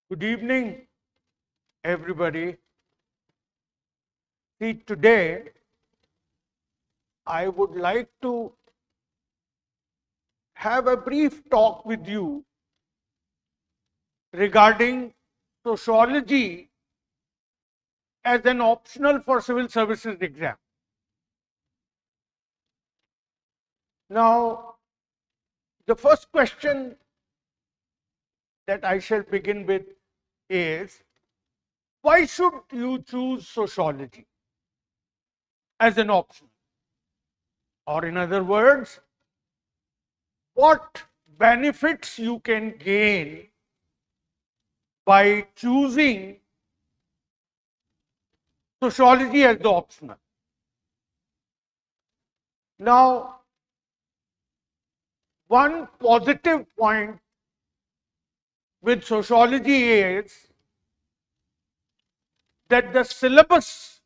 Good evening, everybody. See, today I would like to have a brief talk with you regarding sociology as an optional for civil services exam. Now, the first question that I shall begin with is, why should you choose sociology as an option? Or in other words, what benefits you can gain by choosing sociology as the optional? Now, one positive point with sociology is that the syllabus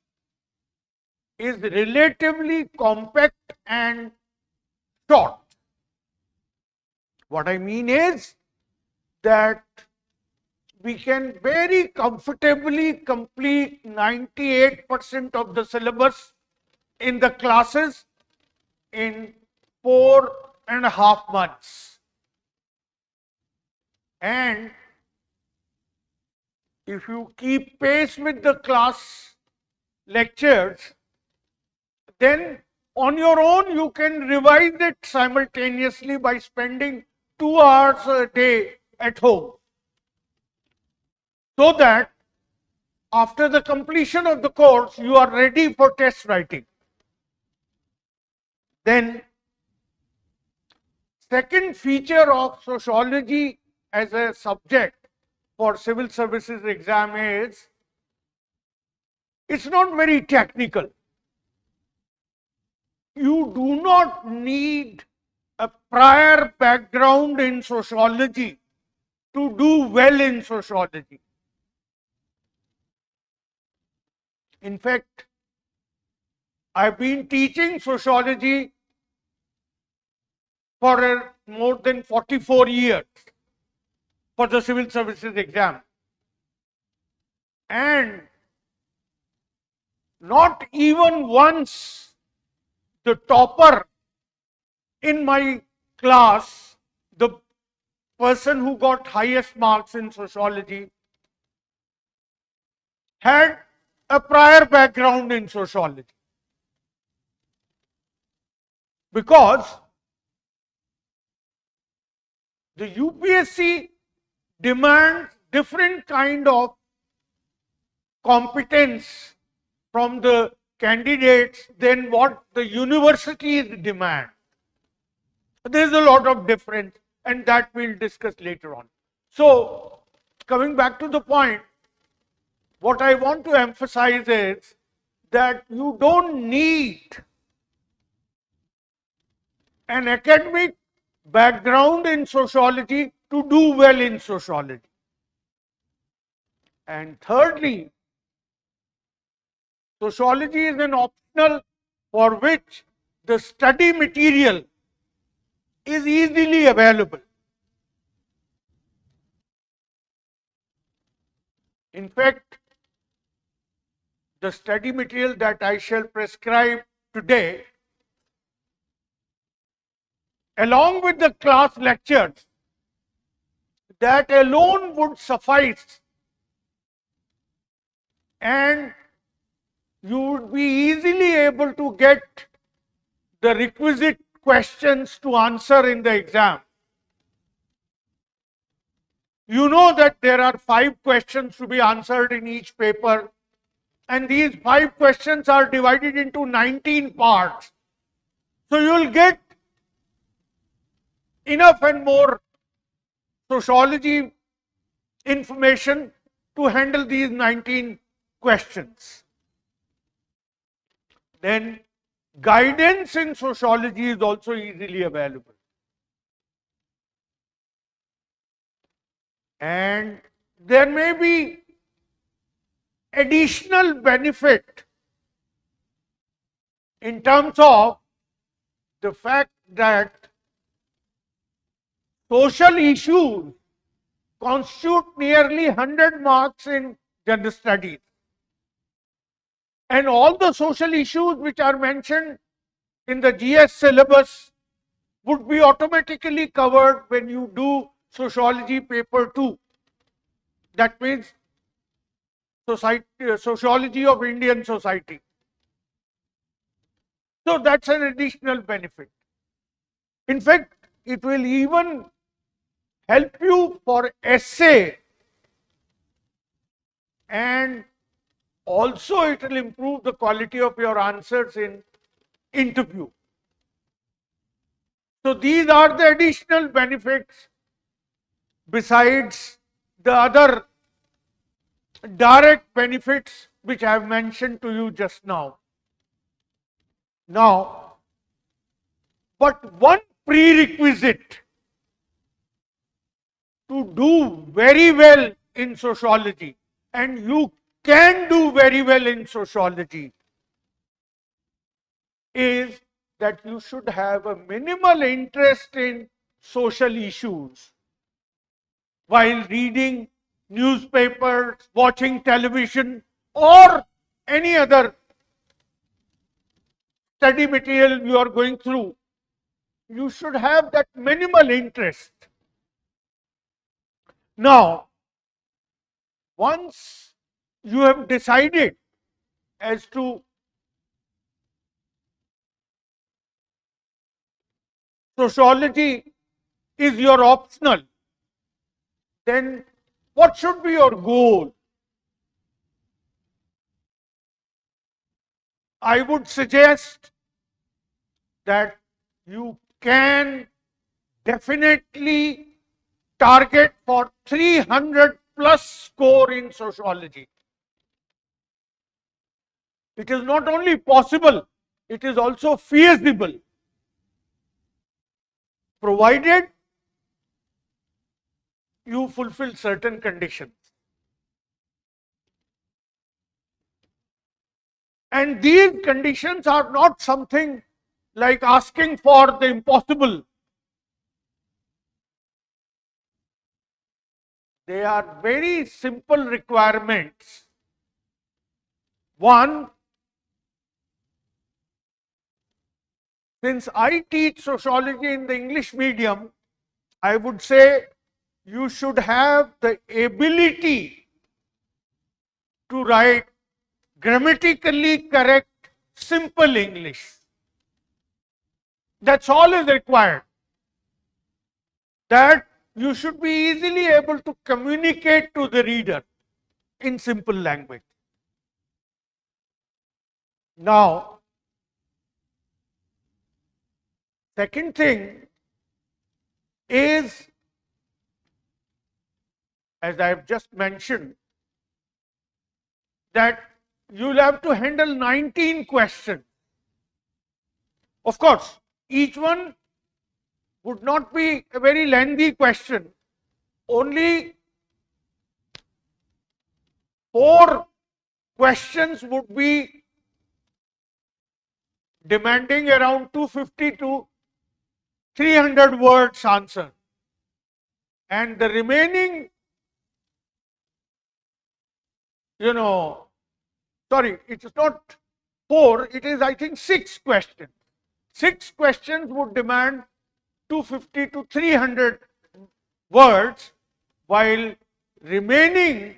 is relatively compact and short. What I mean is that we can very comfortably complete 98% of the syllabus in the classes in 4.5 months. And if you keep pace with the class lectures, then on your own you can revise it simultaneously by spending 2 hours a day at home, so that after the completion of the course you are ready for test writing. Then, second feature of sociology as a subject for civil services exam is, it's not very technical. You do not need a prior background in sociology to do well in sociology. In fact, I've been teaching sociology for more than 44 years for the civil services exam. And not even once the topper in my class, the person who got highest marks in sociology, had a prior background in sociology. Because the UPSC demands different kind of competence from the candidates than what the universities demand. There is a lot of difference, and that we'll discuss later on. So, coming back to the point, what I want to emphasize is that you don't need an academic background in sociology to do well in sociology. And thirdly, sociology is an optional for which the study material is easily available. In fact, the study material that I shall prescribe today, along with the class lectures, that alone would suffice, and you would be easily able to get the requisite questions to answer in the exam. You know that there are 5 questions to be answered in each paper, and these 5 questions are divided into 19 parts. So you will get enough and more sociology information to handle these 19 questions. Then guidance in sociology is also easily available. And there may be additional benefit in terms of the fact that social issues constitute nearly 100 marks in general studies. And all the social issues which are mentioned in the GS syllabus would be automatically covered when you do sociology paper 2. That means sociology of Indian society. So that's an additional benefit. In fact, it will even help you for essay, and also it will improve the quality of your answers in interview. So these are the additional benefits besides the other direct benefits which I have mentioned to you just now. Now, but one prerequisite to do very well in sociology, and you can do very well in sociology, is that you should have a minimal interest in social issues while reading newspapers, watching television, or any other study material you are going through. You should have that minimal interest. Now, once you have decided as to sociology is your optional, then what should be your goal? I would suggest that you can definitely target for 300 plus score in sociology. It is not only possible, it is also feasible, provided you fulfill certain conditions. And these conditions are not something like asking for the impossible. They are very simple requirements. One, since I teach sociology in the English medium, I would say you should have the ability to write grammatically correct, simple English. That's all is required. That you should be easily able to communicate to the reader in simple language. Now, second thing is, as I have just mentioned, that you'll have to handle 19 questions. Of course, each one would not be a very lengthy question. Only 4 questions would be demanding around 250 to 300 words answer. And the remaining, sorry, it is not 4, it is I think 6 questions. 6 questions would demand 250 to 300 words, while remaining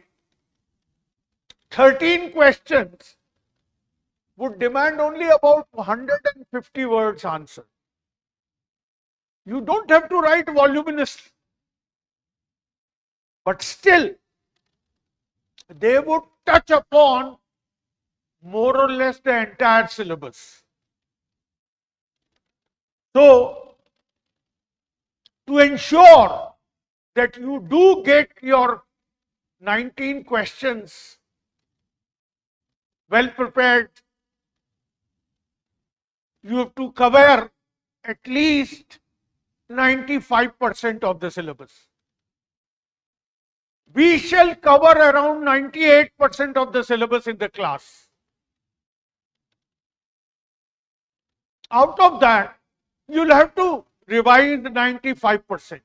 13 questions would demand only about 150 words answer. You don't have to write voluminous, but still they would touch upon more or less the entire syllabus. So, to ensure that you do get your 19 questions well prepared, you have to cover at least 95% of the syllabus. We shall cover around 98% of the syllabus in the class. Out of that, you'll have to revise 95%.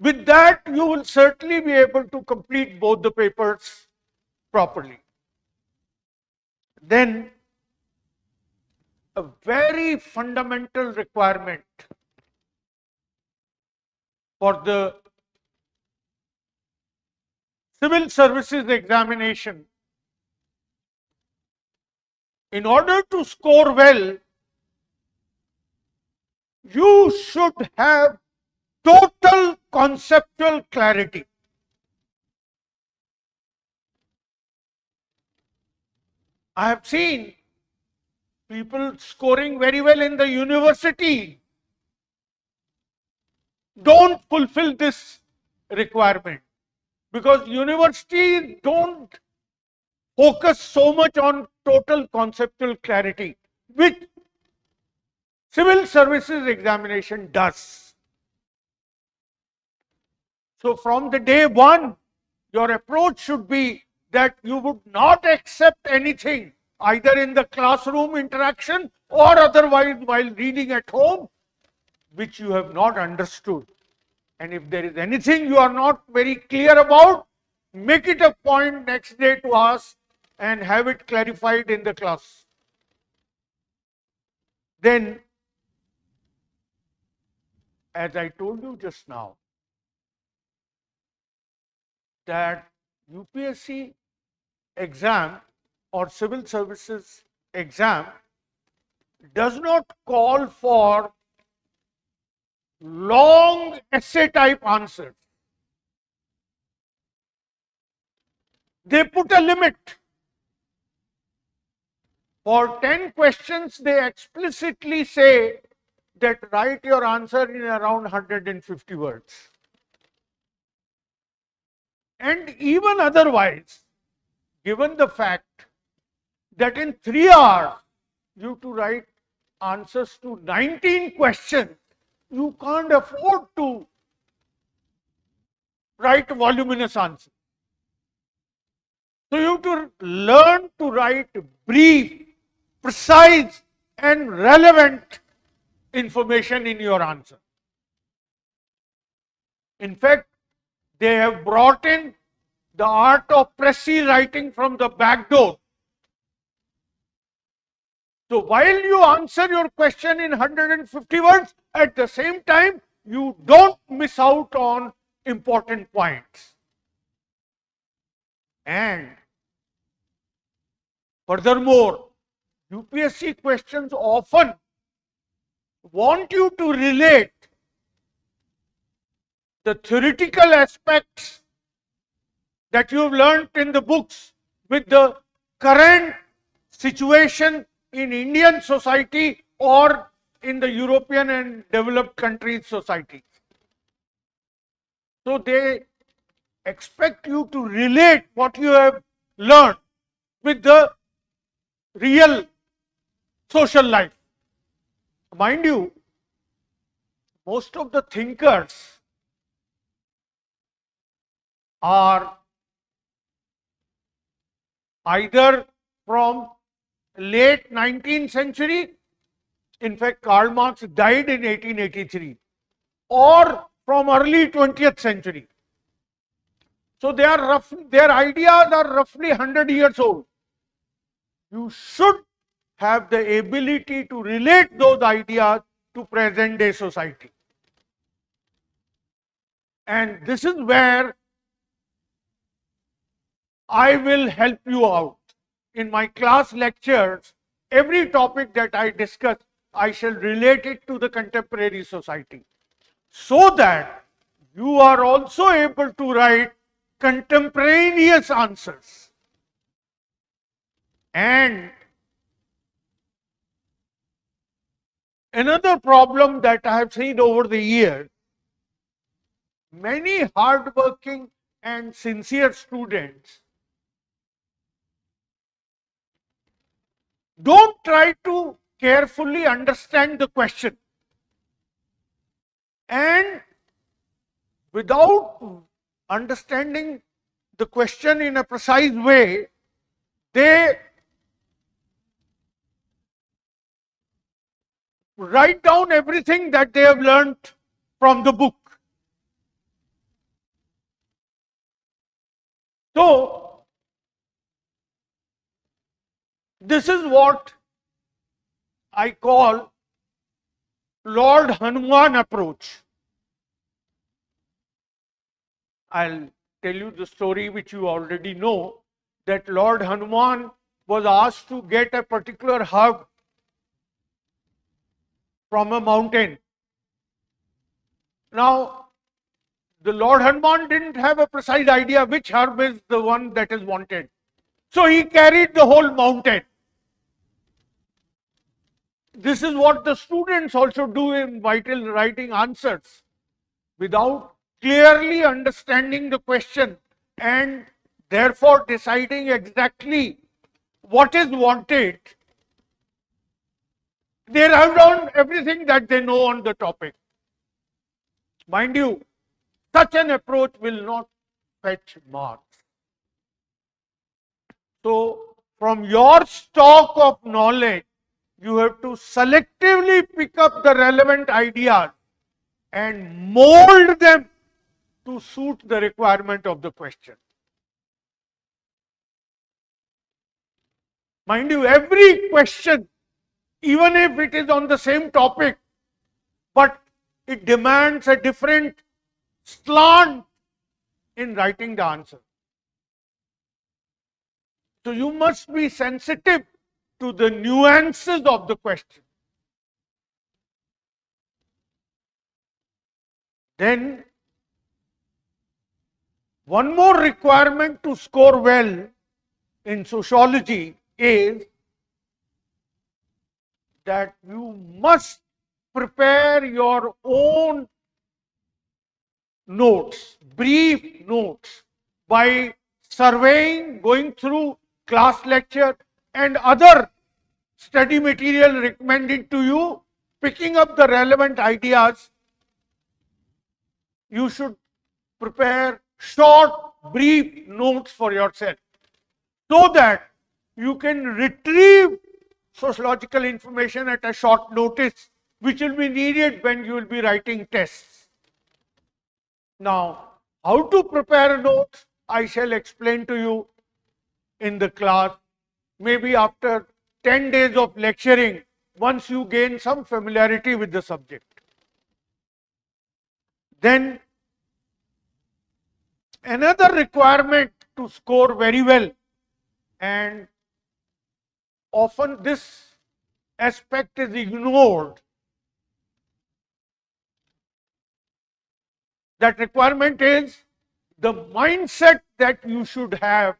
With that, you will certainly be able to complete both the papers properly. Then, a very fundamental requirement for the civil services examination, in order to score well, you should have total conceptual clarity. I have seen people scoring very well in the university don't fulfill this requirement, because universities don't focus so much on total conceptual clarity, which civil services examination does. So from the day one, your approach should be that you would not accept anything, either in the classroom interaction or otherwise while reading at home, which you have not understood. And if there is anything you are not very clear about, make it a point next day to ask and have it clarified in the class. Then, as I told you just now, that UPSC exam or civil services exam does not call for long essay type answers. They put a limit. For 10 questions, they explicitly say that write your answer in around 150 words. And even otherwise, given the fact that in 3 hours you have to write answers to 19 questions, you can't afford to write voluminous answers. So you have to learn to write brief, precise and relevant information in your answer. In fact, they have brought in the art of précis writing from the back door. So while you answer your question in 150 words, at the same time, you don't miss out on important points. And furthermore, UPSC questions often want you to relate the theoretical aspects that you have learnt in the books with the current situation in Indian society or in the European and developed countries' societies. So they expect you to relate what you have learned with the real social life. Mind you, most of the thinkers are either from late 19th century, in fact Karl Marx died in 1883, or from early 20th century. So their ideas are roughly 100 years old. You should have the ability to relate those ideas to present day society. And this is where I will help you out. In my class lectures, every topic that I discuss, I shall relate it to the contemporary society, so that you are also able to write contemporaneous answers. And another problem that I have seen over the years, many hardworking and sincere students don't try to carefully understand the question, and without understanding the question in a precise way, they write down everything that they have learnt from the book. So, this is what I call Lord Hanuman approach. I'll tell you the story which you already know, that Lord Hanuman was asked to get a particular herb from a mountain. Now, the Lord Hanuman didn't have a precise idea which herb is the one that is wanted. So he carried the whole mountain. This is what the students also do in while writing answers. Without clearly understanding the question and therefore deciding exactly what is wanted, they write down everything that they know on the topic. Mind you, such an approach will not fetch marks. So, from your stock of knowledge, you have to selectively pick up the relevant ideas and mold them to suit the requirement of the question. Mind you, every question, even if it is on the same topic, but it demands a different slant in writing the answer. So you must be sensitive to the nuances of the question. Then, one more requirement to score well in sociology is that you must prepare your own notes, brief notes, by surveying, going through class lecture and other study material recommended to you, picking up the relevant ideas. You should prepare short, brief notes for yourself so that you can retrieve sociological information at a short notice, which will be needed when you will be writing tests. Now, how to prepare notes, I shall explain to you in the class, maybe after 10 days of lecturing, once you gain some familiarity with the subject. Then, another requirement to score very well, and often this aspect is ignored, that requirement is the mindset that you should have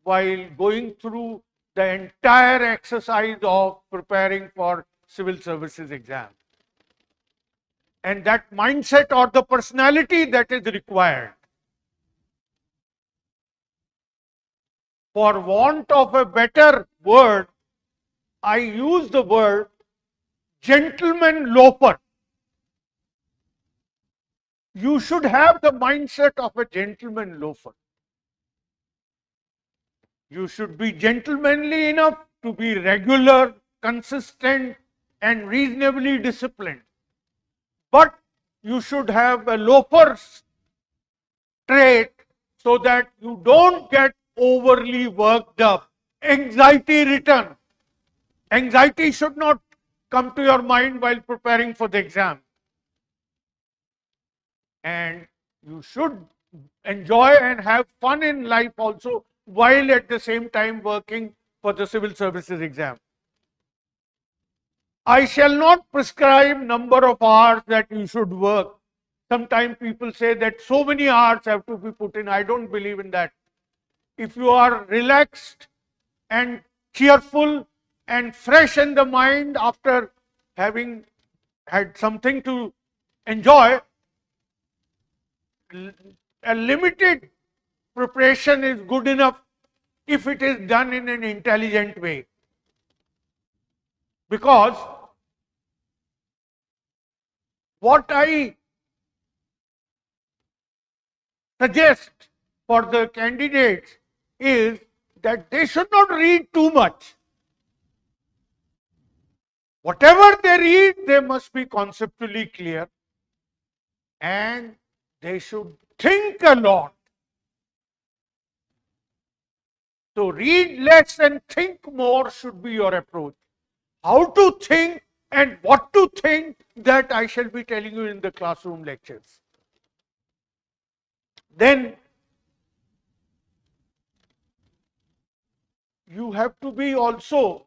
while going through the entire exercise of preparing for civil services exam. And that mindset or the personality that is required. For want of a better word, I use the word gentleman loafer. You should have the mindset of a gentleman loafer. You should be gentlemanly enough to be regular, consistent, and reasonably disciplined. But you should have a loafer's trait so that you don't get overly worked up. Anxiety return. Anxiety should not come to your mind while preparing for the exam. And you should enjoy and have fun in life also, while at the same time working for the civil services exam. I shall not prescribe number of hours that you should work. Sometimes people say that so many hours have to be put in. I don't believe in that. If you are relaxed and cheerful and fresh in the mind after having had something to enjoy, a limited preparation is good enough if it is done in an intelligent way. Because what I suggest for the candidates is that they should not read too much. Whatever they read, they must be conceptually clear, and they should think a lot. So read less and think more should be your approach. How to think and what to think, that I shall be telling you in the classroom lectures. Then you have to be also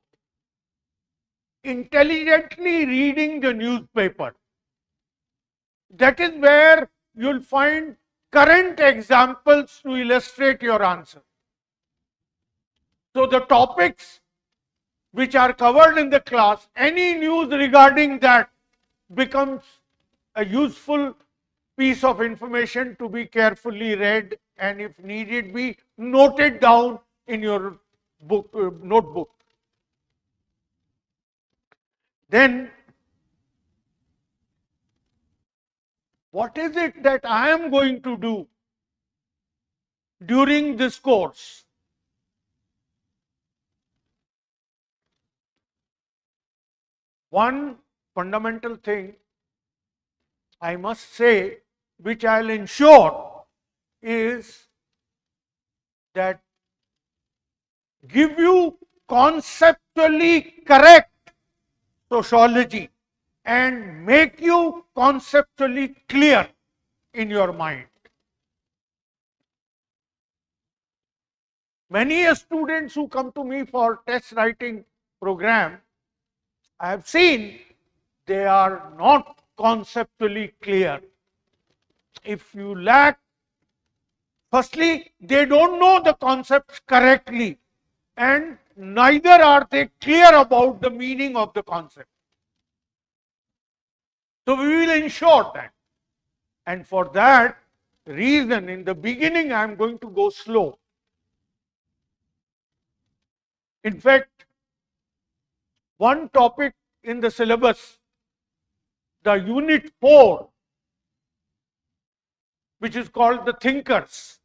intelligently reading the newspaper. That is where you'll find current examples to illustrate your answer. So the topics which are covered in the class, any news regarding that becomes a useful piece of information to be carefully read, and if needed be noted down in your book notebook. Then what is it that I am going to do during this course? One fundamental thing I must say, which I'll ensure, is that give you conceptually correct sociology and make you conceptually clear in your mind. Many students who come to me for test writing program, I have seen they are not conceptually clear. If you lack, firstly, they don't know the concepts correctly, and neither are they clear about the meaning of the concept. So we will ensure that. And for that reason, in the beginning, I am going to go slow. In fact, one topic in the syllabus, the unit 4, which is called the thinkers.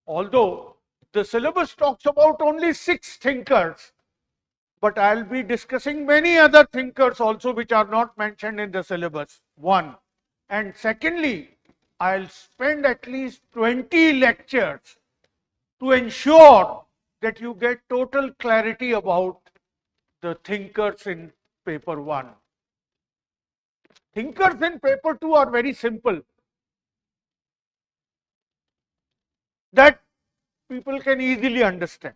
Although the syllabus talks about only 6 thinkers, but I'll be discussing many other thinkers also which are not mentioned in the syllabus. One. And secondly, I'll spend at least 20 lectures to ensure that you get total clarity about the thinkers in paper 1. Thinkers in paper 2 are very simple, that people can easily understand.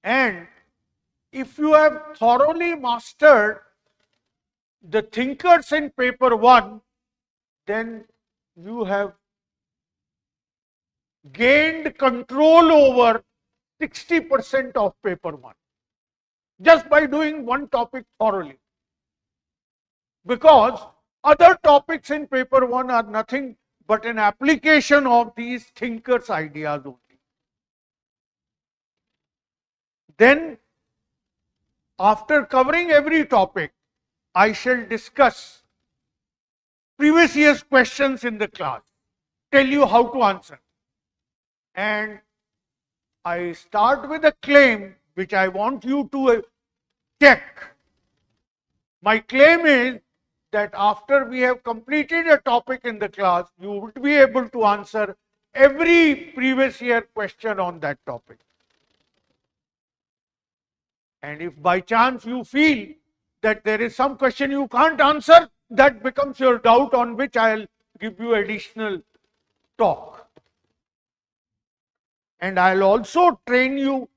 And if you have thoroughly mastered the thinkers in paper 1, then you have gained control over 60% of paper 1, just by doing one topic thoroughly. Because other topics in paper 1 are nothing but an application of these thinkers' ideas only. Then, after covering every topic, I shall discuss previous year's questions in the class, tell you how to answer. And I start with a claim which I want you to check. My claim is that after we have completed a topic in the class, you would be able to answer every previous year question on that topic. And if by chance you feel that there is some question you can't answer, that becomes your doubt, on which I'll give you additional talk. And I'll also train you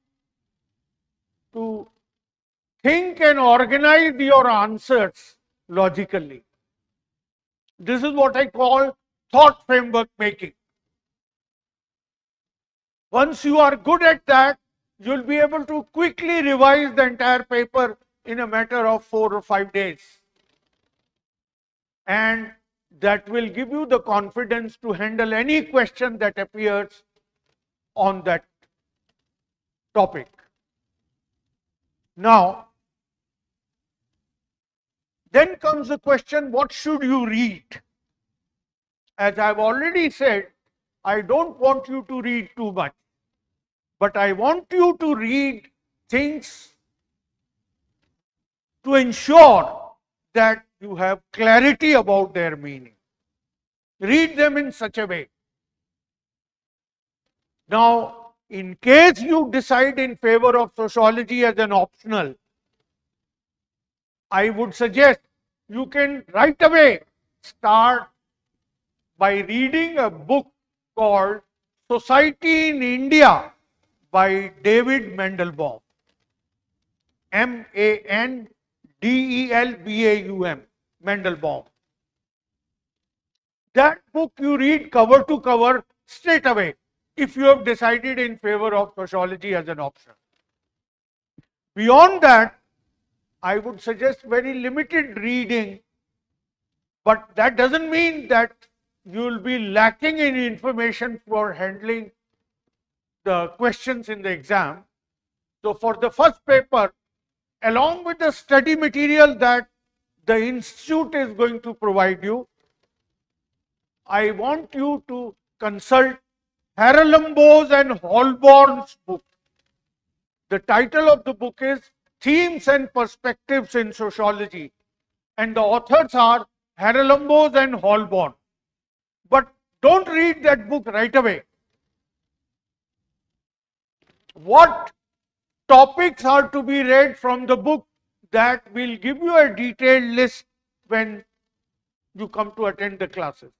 to think and organize your answers logically. This is what I call thought framework making. Once you are good at that, you'll be able to quickly revise the entire paper in a matter of 4 or 5 days. And that will give you the confidence to handle any question that appears on that topic. Now, then comes the question, what should you read? As I've already said, I don't want you to read too much, but I want you to read things to ensure that you have clarity about their meaning. Read them in such a way. Now, in case you decide in favor of sociology as an optional, I would suggest you can right away start by reading a book called Society in India by David Mandelbaum. Mandelbaum. Mandelbaum. That book you read cover to cover straight away if you have decided in favor of sociology as an option. Beyond that, I would suggest very limited reading, but that doesn't mean that you will be lacking in information for handling the questions in the exam. So for the first paper, along with the study material that the institute is going to provide you, I want you to consult Haralambos and Holborn's book. The title of the book is Themes and Perspectives in Sociology, and the authors are Haralambos and Holborn. But don't read that book right away. What topics are to be read from the book? That will give you a detailed list when you come to attend the classes.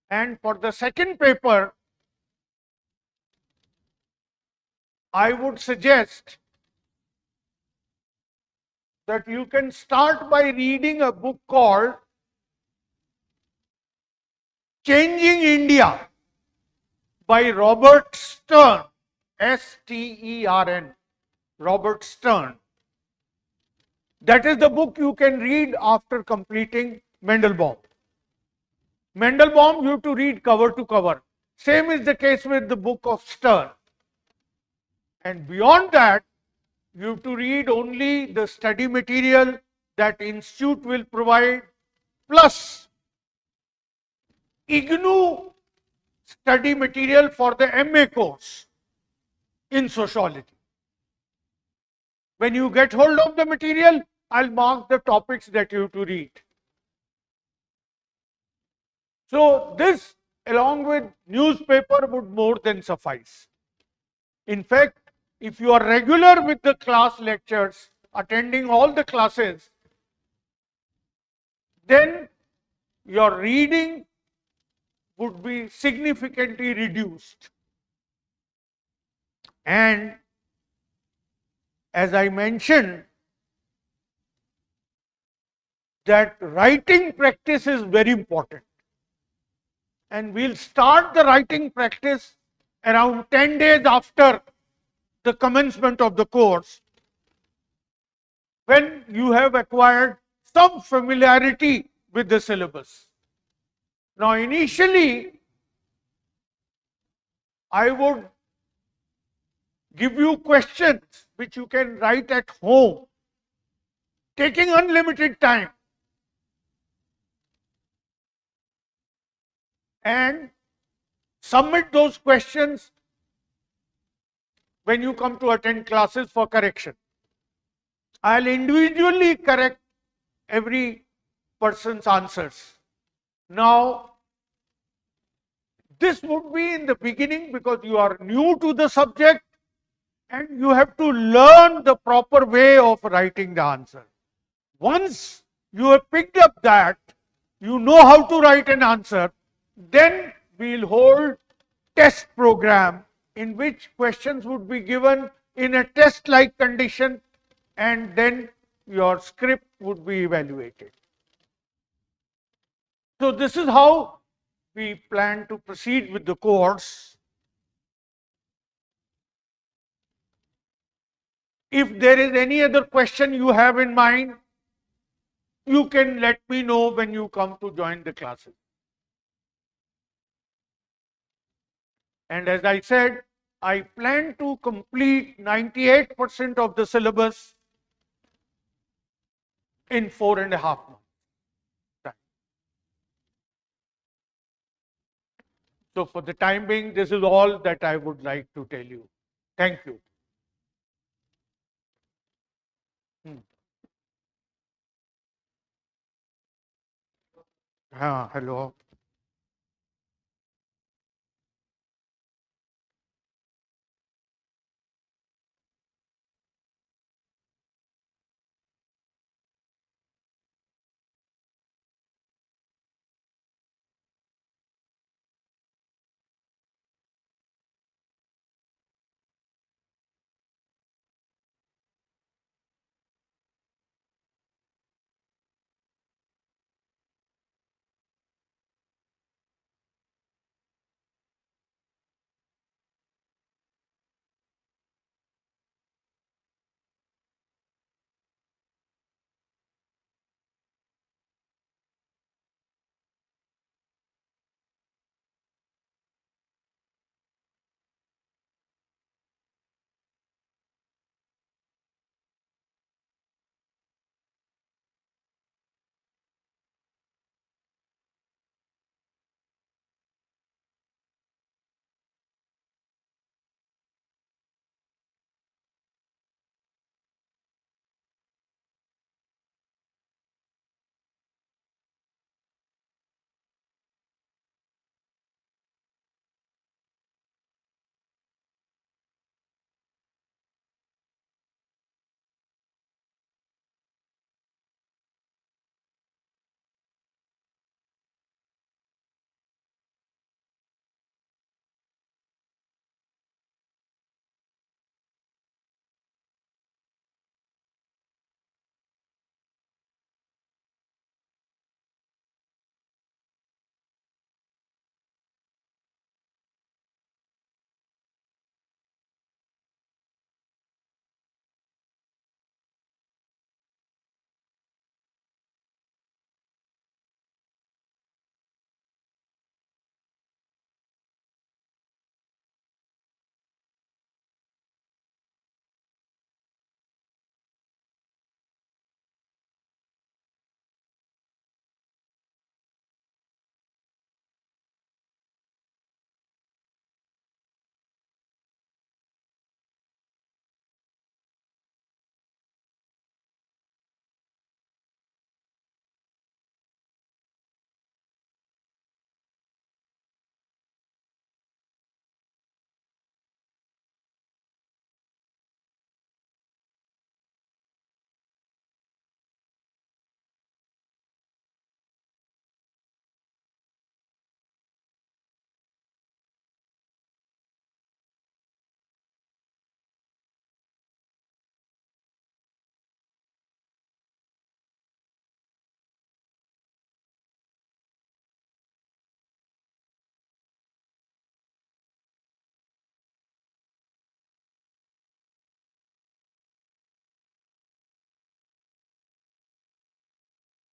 And for the second paper, I would suggest that you can start by reading a book called Changing India by Robert Stern, S-T-E-R-N, Robert Stern. That is the book you can read after completing Mandelbaum. Mandelbaum you have to read cover to cover. Same is the case with the book of Stern. And beyond that, you have to read only the study material that institute will provide, plus IGNOU study material for the MA course in sociology. When you get hold of the material, I'll mark the topics that you have to read. So this, along with newspaper, would more than suffice. In fact, if you are regular with the class lectures, attending all the classes, then your reading would be significantly reduced. And as I mentioned, that writing practice is very important. And we'll start the writing practice around 10 days after the commencement of the course, when you have acquired some familiarity with the syllabus. Now, initially, I would give you questions which you can write at home, taking unlimited time, and submit those questions when you come to attend classes for correction. I'll individually correct every person's answers. Now, this would be in the beginning because you are new to the subject and you have to learn the proper way of writing the answer. Once you have picked up that, you know how to write an answer, then we'll hold test program in which questions would be given in a test-like condition, and then your script would be evaluated. So this is how we plan to proceed with the course. If there is any other question you have in mind, you can let me know when you come to join the classes. And as I said, I plan to complete 98% of the syllabus in 4.5 months. So for the time being, this is all that I would like to tell you. Thank you. Hello.